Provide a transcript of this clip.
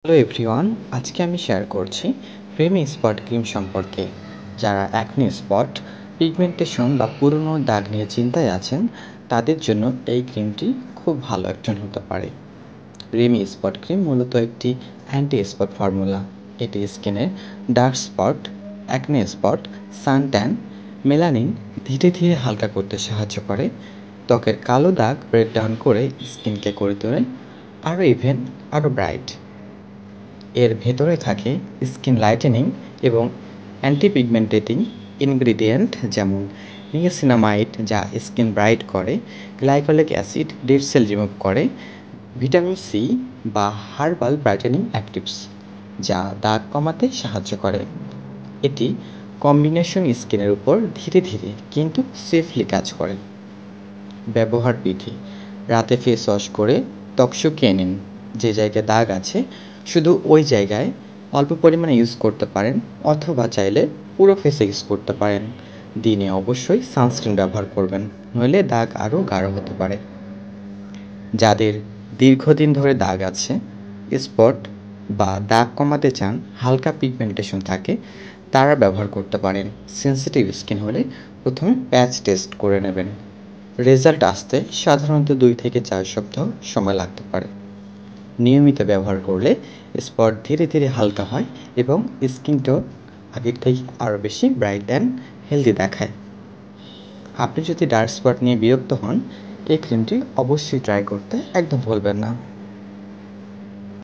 Hello everyone, আজকে আমি share করছি ক্রিমি স্পট ক্রিম সম্পর্কে। যারা অ্যাকনে স্পট, পিগমেন্টেশন বা পুরনো দাগ নিয়ে চিন্তায় আছেন, তাদের জন্য এই ক্রিমটি খুব ভালো অপশন হতে পারে। ক্রিমি স্পট ক্রিম মূলত একটি অ্যান্টি স্পট ফর্মুলা। এটি স্কিনের dark spot, acne spot, suntan, melanin ধীরে ধীরে হালকা করতে সাহায্য করে, ত্বকের কালো দাগ ব্রেক ডাউন করে স্কিনকে করে তোলে আরও ব্রাইট। এর ভেতরে থাকে স্কিন লাইটেনিং এবং অ্যান্টি-পিগমেন্টেটিং ইনগ্রিডিয়েন্ট যেমন নিয়াসিনামাইড যা স্কিন ব্রাইট করে, glycolic acid dead cell remove করে, ভিটামিন সি বা হার্বাল ব্রাইটেনিং অ্যাক্টিভস যা দাগ কমাতে সাহায্য করে। এটি কম্বিনেশন স্কিনের উপর ধীরে ধীরে কিন্তু সেফলি কাজ করে। ব্যবহার বিধি: রাতে ফেস ওয়াশ করে ত্বক শুকিয়ে নিন। যে জায়গায় দাগ আছে শুধু ওই জায়গায় অল্প পরিমাণে ইউজ করতে পারেন, অথবা চাইলে পুরো ফেসে ইউজ করতে পারেন। দিনে অবশ্যই সানস্ক্রিন ব্যবহার করবেন, নইলে দাগ আরও গাঢ় হতে পারে। যাদের দীর্ঘদিন ধরে দাগ আছে, স্পট বা দাগ কমাতে চান, হালকা পিগমেন্টেশন থাকে, তারা ব্যবহার করতে পারেন। সেন্সিটিভ স্কিন হলে প্রথমে প্যাচ টেস্ট করে নেবেন। রেজাল্ট আসতে সাধারণত 2 থেকে 4 সপ্তাহ সময় লাগতে পারে। নিয়মিত ব্যবহার করলে স্পট ধীরে ধীরে হালকা হয় এবং স্কিনটাও আগের থেকে আরও বেশি ব্রাইট অ্যান্ড হেলদি দেখায়। আপনি যদি ডার্ক স্পট নিয়ে বিরক্ত হন, এই ক্রিমটি অবশ্যই ট্রাই করতে একদম ভুলবেন না।